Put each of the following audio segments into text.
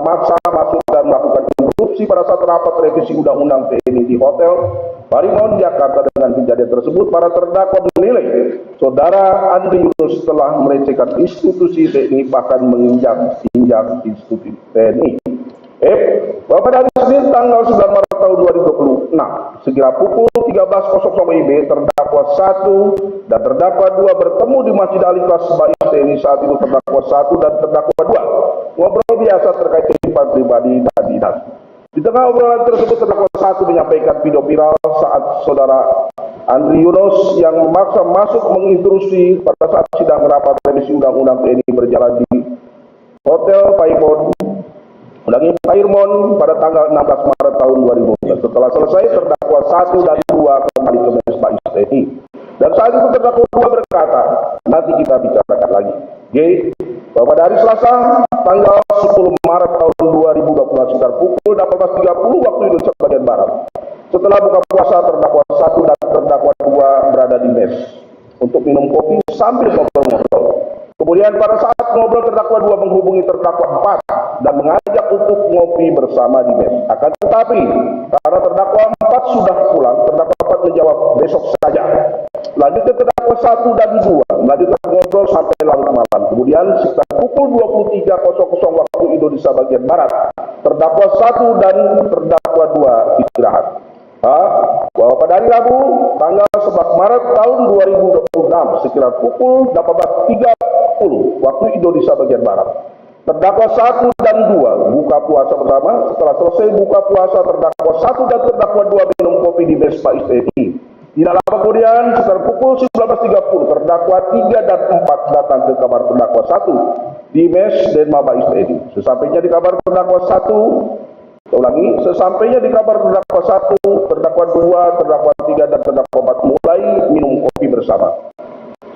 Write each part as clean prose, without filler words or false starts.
memaksa masuk dan melakukan interupsi pada saat rapat revisi Undang-Undang TNI di Hotel Parimon, Jakarta. Dengan kejadian tersebut, para terdakwa menilai Saudara Andri Yunus telah melecehkan institusi TNI, bahkan menginjak-injak institusi TNI. Bahwa pada hari Senin tanggal 9 Maret tahun 2026, sekira pukul 13.00 WIB, terdakwa 1 dan terdakwa 2 bertemu di Masjid Al-Ikhlas Bais TNI. Saat itu terdakwa 1 dan terdakwa 2 ngobrol biasa terkait kehidupan pribadi dan dinas. Di tengah obrolan tersebut, terdakwa 1 menyampaikan video viral saat Saudara Andri Yunus yang memaksa masuk mengintrusi pada saat sidang rapat revisi Undang-Undang TNI berjalan di Hotel Pairmon pada tanggal 16 Maret tahun 2012. Setelah selesai, terdakwa 1 dan 2 kembali ke Mes Bais TNI. Dan saat itu terdakwa 2 berkata, nanti kita bicarakan lagi. Bahwa pada hari Selasa tanggal 10 Maret tahun 2020 sekitar pukul 18.30 waktu Indonesia bagian Barat, setelah buka puasa, terdakwa 1 dan terdakwa 2 berada di mes untuk minum kopi sambil ngobrol-ngobrol. Kemudian pada saat ngobrol, terdakwa 2 menghubungi terdakwa 4 dan mengajak untuk ngopi bersama di mes. Akan tetapi karena terdakwa 4 sudah pulang, terdakwa 4 menjawab besok saja. Lanjutnya terdakwa 1 dan 2 melanjutkan ngobrol sampai larut malam. Kemudian sekitar pukul 23.00 waktu Indonesia bagian Barat, terdakwa 1 dan terdakwa 2 istirahat. Bahwa pada hari Rabu tanggal 11 Maret tahun 2026 sekitar pukul 18.30 waktu Indonesia bagian Barat, terdakwa 1 dan 2 buka puasa bersama. Setelah selesai buka puasa, terdakwa 1 dan terdakwa 2 minum kopi di Mes Bais TNI. Tidak lama kemudian sekitar pukul 19.30 terdakwa 3 dan 4 datang ke kamar terdakwa 1 di Mes Denma Bais TNI. Sesampainya di kamar terdakwa 1, sesampainya di kamar terdakwa 1, terdakwa 2, terdakwa 3 dan terdakwa 4 mulai minum kopi bersama.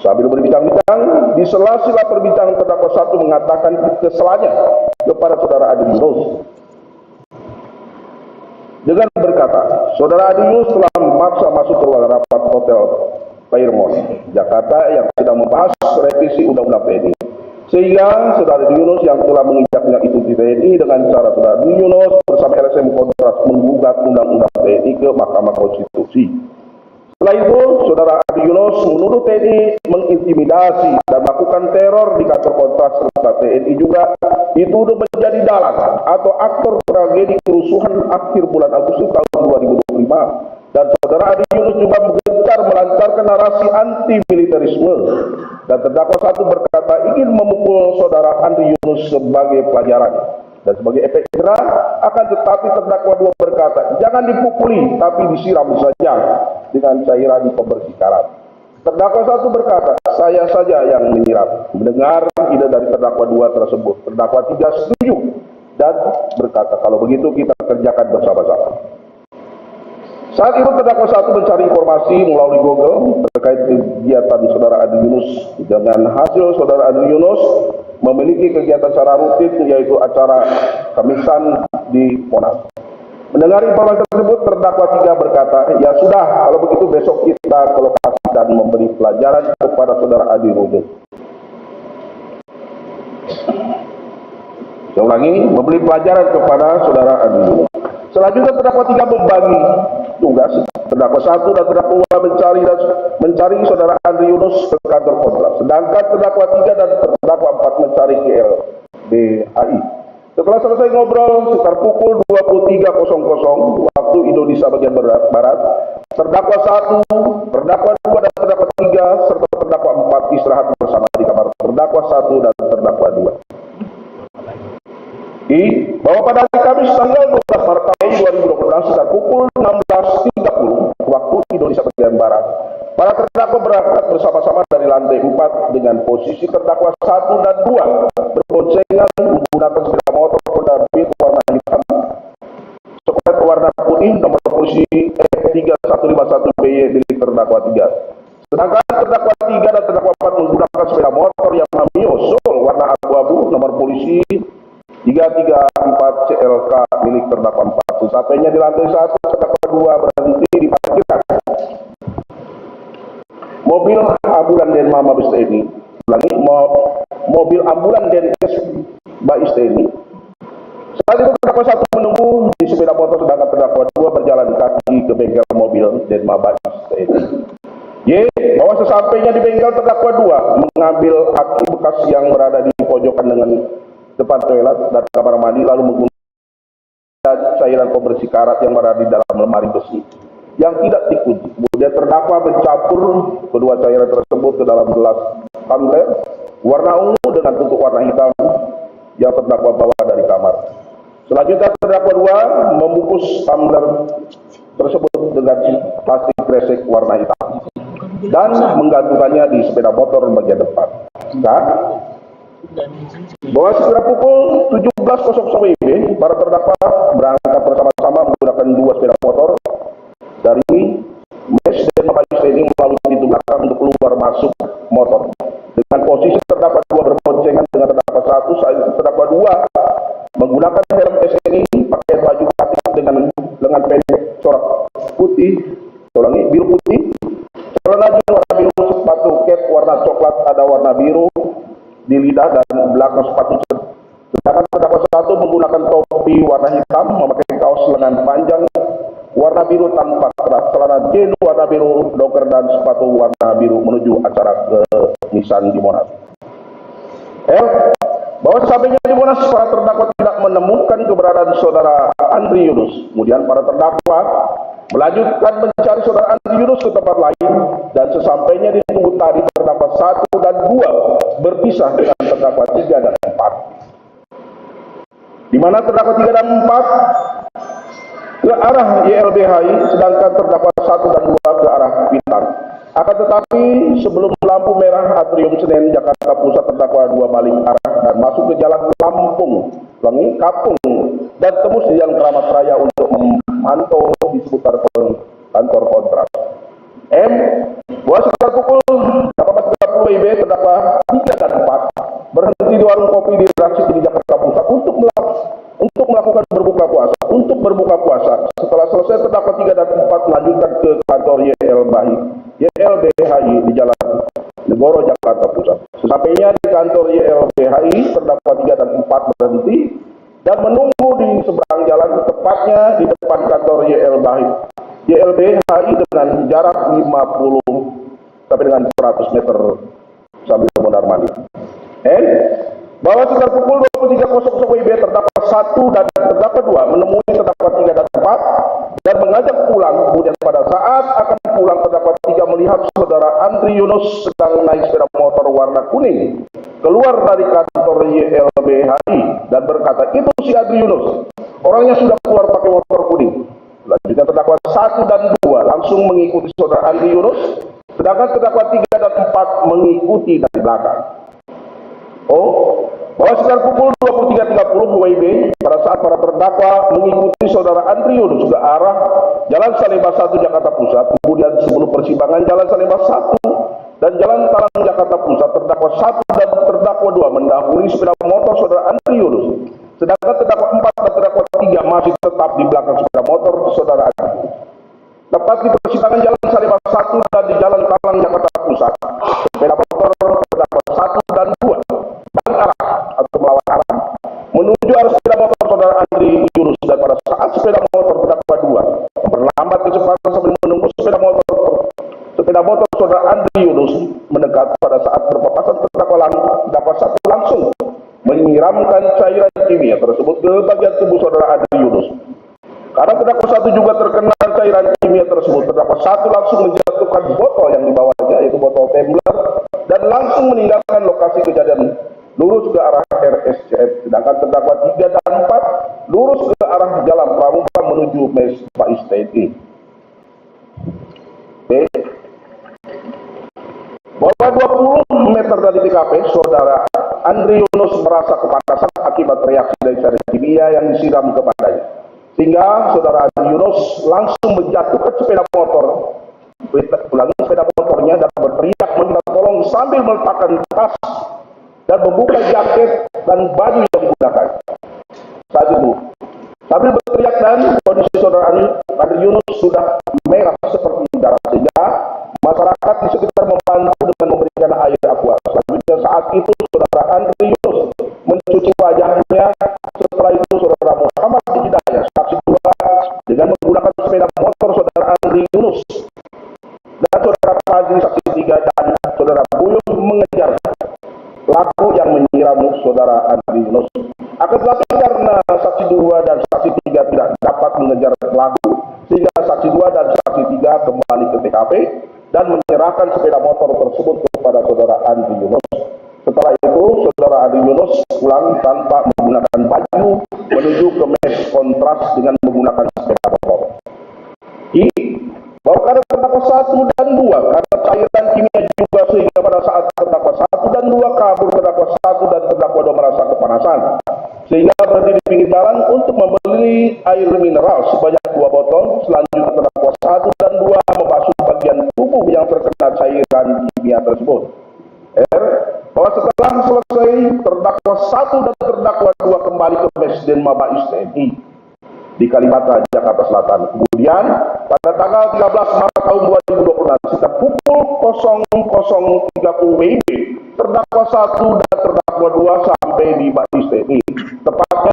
Sambil berbincang-bincang, di sela-sela perbincangan, terdakwa 1 mengatakan kekesalannya kepada Saudara Andri Yunus dengan berkata, Saudara Andri Yunus telah memaksa masuk ke ruangan rapat Hotel Pairmon, Jakarta yang sedang membahas revisi Undang-Undang TNI. Sehingga Saudara Andri Yunus yang telah menginjaknya itu di TNI dengan cara Saudara Andri Yunus bersama LSM Kontras menggugat Undang-Undang TNI ke Mahkamah Konstitusi. Setelah itu, Saudara Andri Yunus menuduh TNI mengintimidasi dan melakukan teror di kantor Kontras, serta TNI juga dituduh menjadi dalang atau aktor tragedi kerusuhan akhir bulan Agustus tahun 2025. Dan Saudara Andri Yunus juga gencar melancarkan narasi anti-militerisme. Dan terdakwa 1 berkata ingin memukul Saudara Andri Yunus sebagai pelajaran dan sebagai efek jerah. Akan tetapi terdakwa 2 berkata, jangan dipukuli tapi disiram saja dengan cairan pembersih karat. Terdakwa 1 berkata, saya saja yang menyiram. Mendengar ide dari terdakwa 2 tersebut, terdakwa 3 setuju dan berkata, kalau begitu kita kerjakan bersama-sama. Saat itu terdakwa 1 mencari informasi melalui Google terkait kegiatan Saudara Andri Yunus. Dengan hasil, Saudara Andri Yunus memiliki kegiatan secara rutin, yaitu acara Kamisan di Monas. Mendengar informasi tersebut, terdakwa 3 berkata, ya sudah, kalau begitu besok kita ke lokasi dan memberi pelajaran kepada Saudara Andri Yunus. Saya ulangi, memberi pelajaran kepada Saudara Andri Yunus. Selanjutnya terdakwa 3 membagi tugas. Terdakwa 1 dan terdakwa 2 mencari Saudara Andri Yunus ke kantor Kontras, sedangkan terdakwa 3 dan terdakwa 4 mencari ke LBHI. Setelah selesai ngobrol sekitar pukul 23.00 waktu Indonesia bagian Barat, terdakwa 1, terdakwa 2 dan terdakwa 3 serta terdakwa 4 istirahat bersama di kamar terdakwa 1 dan terdakwa 2. Bahwa pada hari Kamis tanggal 12 Maret tahun 2026 sekitar pukul 16.30 waktu Indonesia bagian Barat, para terdakwa berangkat bersama-sama dari lantai 4 dengan posisi terdakwa 1 dan 2 berboncengan menggunakan sepeda motor Honda Beat warna hitam, Chevrolet warna putih nomor polisi F3151BY milik terdakwa 3. Sedangkan terdakwa 3 dan terdakwa 4 menggunakan sepeda motor Yamaha Mio Soul warna abu-abu nomor polisi 334 CLK milik terdakwa 4. Sesampainya di lantai 1, terdakwa 2 berhenti di parkiran mobil ambulan Denma Mabes TNI. Mobil ambulan Denkes Bais TNI. Saat itu terdakwa 1 menunggu di sepeda motor sedangkan terdakwa 2 berjalan kaki ke bengkel mobil Denmabas TNI. Y. Bahwa sesampainya di bengkel terdakwa 2 mengambil aki bekas yang berada di pojokan dengan depan toilet dan kamar mandi lalu menggunakan cairan pembersih karat yang berada di dalam lemari besi yang tidak dikunci. Kemudian terdakwa mencampur kedua cairan tersebut ke dalam gelas tumbler warna ungu dengan tutup warna hitam yang terdakwa bawa dari kamar. Selanjutnya terdakwa 2 membungkus tumbler tersebut dengan plastik kresek warna hitam dan menggantungkannya di sepeda motor bagian depan. Nah, bahwa sekitar pukul 17.00 WIB, para terdakwa berangkat bersama-sama menggunakan 2 sepeda motor dari Mes Denmabas TNI melalui pintu belakang untuk keluar masuk motor. Dengan posisi terdakwa 2 berboncengan dengan terdakwa 1, saat itu terdakwa 2 menggunakan helm SNI, pakai baju batik dengan lengan pendek corak putih, biru putih, celana jeans warna biru, sepatu cat warna coklat ada warna biru di lidah dan belakang sepatu. Sedangkan terdakwa 1 menggunakan topi warna hitam, memakai kaos lengan panjang warna biru tanpa keras, celana jeans warna biru, doker dan sepatu warna biru menuju acara kemisan di Monas. L. Bahwa sesampainya di Monas, para terdakwa tidak menemukan keberadaan saudara Andri Yunus. Kemudian para terdakwa melanjutkan mencari saudara Andri Yunus ke tempat lain dan sesampainya di Tunggu Tadi, terdakwa 1 dan 2 berpisah dengan terdakwa 3 dan 4. Di mana terdakwa 3 dan 4 ke arah YLBHI, sedangkan terdakwa 1 dan 2 ke arah Bintang. Akan tetapi sebelum lampu merah Atrium Senen Jakarta Pusat, terdakwa 2 balik arah dan masuk ke jalan Lampung, Kapung dan tembus di Jalan Keramat Raya untuk memantau di seputar kantor kontrak. M. Bahwa sekitar pukul 18.30 WIB, terdakwa 3 dan 4 berhenti di warung kopi di Rasik di Jakarta Pusat untuk melakukan berbuka puasa. Setelah selesai, terdakwa 3 dan 4 melanjutkan ke kantor YLBHI di Jalan Negoro Jakarta Pusat. Sesampainya di kantor YLBHI, terdakwa 3 dan 4 berhenti dan menunggu di seberang jalan, tepatnya di depan kantor YLBHI dengan jarak 50 sampai dengan 100 meter sambil mondar mandir. Bahwa sekitar pukul 23.00 WIB, terdakwa 1 dan terdakwa 2 menemui terdakwa 3 dan 4 dan mengajak pulang. Kemudian pada saat akan pulang, terdakwa 3 melihat saudara Andri Yunus sedang naik sepeda motor warna kuning keluar dari kantor YLBHI dan berkata, "Itu si Andri Yunus, orangnya sudah keluar pakai motor kuning." Selanjutnya terdakwa 1 dan 2 langsung mengikuti saudara Andri Yunus, sedangkan terdakwa 3 dan 4 mengikuti dari belakang. Bahwa sekitar pukul 23.30 WIB, pada saat para terdakwa mengikuti saudara Andri Yunus ke arah Jalan Salemba 1 Jakarta Pusat, kemudian sebelum persimpangan Jalan Salemba 1 dan Jalan Talang Jakarta Pusat, terdakwa 1 dan terdakwa 2 mendahului sepeda motor saudara Andri Yunus, sedangkan terdakwa 4 dan terdakwa 3 masih tetap di belakang sepeda motor saudara Andri Yunus. Tepat di persimpangan Jalan Salemba 1 dan di Jalan Talang Jakarta Pusat, sepeda motor terdakwa 1 dan 2 arah atau melawan arah menuju arah sepeda motor saudara Andri Yunus, dan pada saat sepeda motor terdakwa 2 memperlambat kecepatan sambil menunggu sepeda motor saudara Andri Yunus mendekat, pada saat berpapasan terdakwa 1 langsung menyiramkan cairan kimia tersebut ke bagian tubuh saudara Andri Yunus. Karena terdakwa 1 juga terkena cairan kimia tersebut, terdakwa 1 langsung menjatuhkan botol yang dibawanya, yaitu botol tumbler, dan langsung meninggalkan lokasi kejadian lurus ke arah RSCM, sedangkan terdakwa 3 dan 4 lurus ke arah Jalan Pramuka menuju Mes Bais TNI. Bahwa 20 meter dari TKP, saudara Andri Yunus merasa kepanasan akibat reaksi dari cairan kimia yang disiram kepadanya, sehingga saudara Andri Yunus langsung menjatuhkan sepeda motornya dan berteriak meminta tolong sambil meletakkan tas dan membuka jaket dan baju yang digunakan. Saat itu, sambil berteriak dan kondisi saudara Andri Yunus sudah merah seperti darah, sehingga masyarakat di sekitar membantu dengan memberikan air aqua. Selanjutnya saat itu saudara Andri Yunus mencuci wajahnya. Setelah itu saudara Fadli saksi 3 dan saudara Buyung mengejar pelaku yang menyiram saudara Andri Yunus. Akan tetapi karena saksi 2 dan saksi 3 tidak dapat mengejar pelaku, sehingga saksi 2 dan saksi 3 kembali ke TKP dan menyerahkan sepeda motor tersebut kepada saudara Andri Yunus. Setelah itu, saudara Andri Yunus pulang tanpa menggunakan baju menuju ke mes kontras dengan menggunakan sepeda motor. Bahwa karena terdakwa 1 dan 2 karena cairan kimia juga, sehingga pada saat terdakwa 1 dan 2 kabur, terdakwa 1 dan terdakwa 2 merasa kepanasan sehingga berhenti di pinggir jalan untuk membeli air mineral sebanyak 2 botol. Selanjutnya terdakwa 1 dan 2 membasuh bagian tubuh yang terkena cairan kimia tersebut. Bahwa setelah selesai, terdakwa 1 dan terdakwa 2 kembali ke Mesden Mabais TNI di Kalibata, Jakarta Selatan. Kemudian pada tanggal 13 Maret tahun 2026 sekitar pukul 00.30 WIB, terdakwa 1 dan terdakwa 2 sampai di Mabais TNI. Tepatnya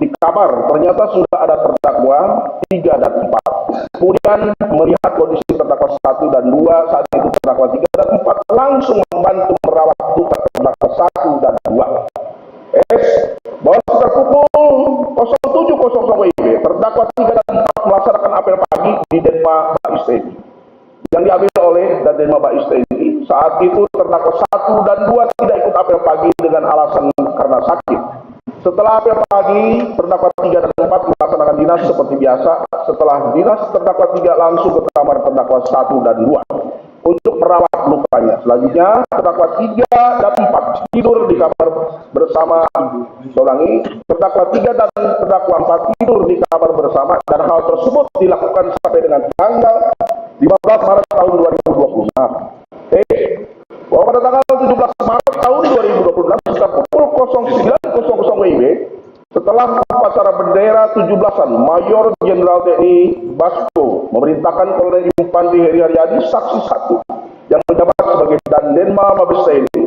di kamar ternyata sudah ada terdakwa 3 dan 4. Kemudian melihat kondisi terdakwa 1 dan 2, saat itu terdakwa 3 dan 4 langsung membantu merawat luka terdakwa 1 dan 2. Bahwa sekitar pukul 07.00 WIB, terdakwa 3 dan 4 melaksanakan apel pagi di Denma Mabais TNI yang diambil oleh Denma Mabais TNI. Saat itu terdakwa 1 dan 2 tidak ikut apel pagi dengan alasan karena sakit. Setelah apel pagi, terdakwa 3 dan 4 melaksanakan dinas seperti biasa. Setelah dinas, terdakwa 3 langsung ke kamar terdakwa 1 dan 2 untuk merawat lukanya. Selanjutnya, terdakwa 3 dan 4 tidur di kamar bersama. Solangi, terdakwa 3 dan terdakwa 4 tidur di kamar bersama, dan hal tersebut dilakukan sampai dengan tanggal 15 Maret tahun 2026. Bahwa pada tanggal 17 Maret tahun 2026 sekitar pukul 09.00 WIB, setelah upacara bendera 17-an, Mayor Jenderal TNI Basko memerintahkan Kolonel Infantri Heri Haryadi saksi 1 yang menjabat sebagai Dandenma Mabes TNI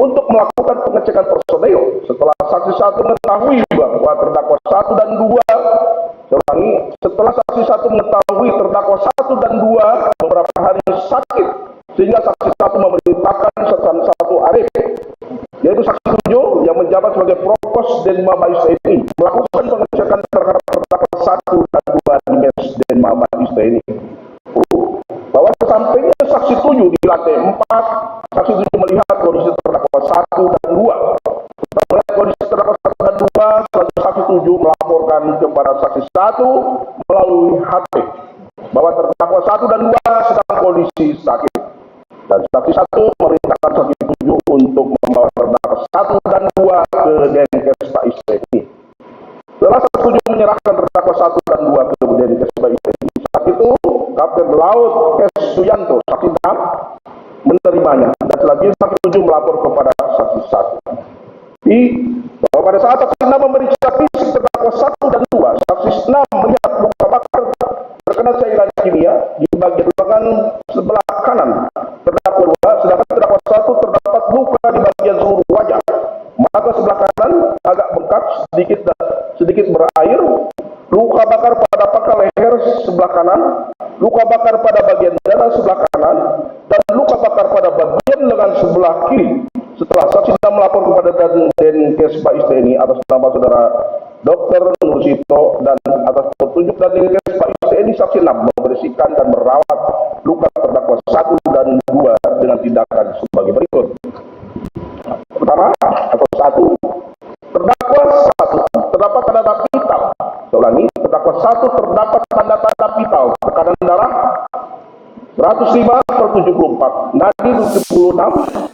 untuk melakukan pengecekan personel. Setelah saksi 1 mengetahui bahwa terdakwa 1 dan 2, setelah saksi 1 mengetahui terdakwa 1 dan 2 beberapa hari sakit, sehingga saksi 1 memerintahkan saksi 1 Arif, yaitu saksi 7 yang menjabat sebagai Provos Denma Mabais TNI, melakukan pengecekan terhadap terdakwa 1 dan 2 di mes Denma Mabais TNI. Bahwa sesampainya saksi 7 di lantai 4, saksi 7 melihat kondisi terdakwa 1 dan 2. Setelah melihat kondisi terdakwa 1 dan 2, selanjutnya saksi 7 melaporkan kepada saksi 1 melalui HP bahwa terdakwa 1 dan 2 sedang kondisi sakit. Dan saksi 1 memerintahkan saksi 7 untuk membawa terdakwa 1 dan 2 ke Denkes Mabais TNI. Setelah saksi 7 menyerahkan terdakwa 1 dan 2 ke Denkes Mabais TNI, saat itu Kapten Laut S. Suyanto, saksi 6, menerimanya, dan selanjutnya saksi 7 melapor kepada saksi 1. Bahwa pada saat saksi 6 memeriksa fisik terdakwa 1 dan 2, saksi 6 melihat luka bakar terkena cairan kimia di bagian lengan sebelah kanan terdakwa 2, sedangkan terdakwa 1 terdapat luka di bagian seluruh wajah. Mata sebelah kanan agak bengkak, sedikit berair, luka bakar pada pangkal leher sebelah kanan, luka bakar pada bagian dada sebelah kanan, dan luka bakar pada bagian lengan sebelah kiri. Setelah saksi 6 melapor kepada Denkes Mabais TNI atas nama saudara Dr. Nursito, dan atas petunjuk dari Denkes Mabais TNI, saksi 6 membersihkan dan merawat luka terdakwa 1 dan 2 dengan tindakan sebagai berikut. Pertama, atau 1, terdakwa 1 terdapat tanda vital. Ulangi, terdakwa 1 terdapat tanda-tanda vital: tekanan darah 105/74, nadi 76,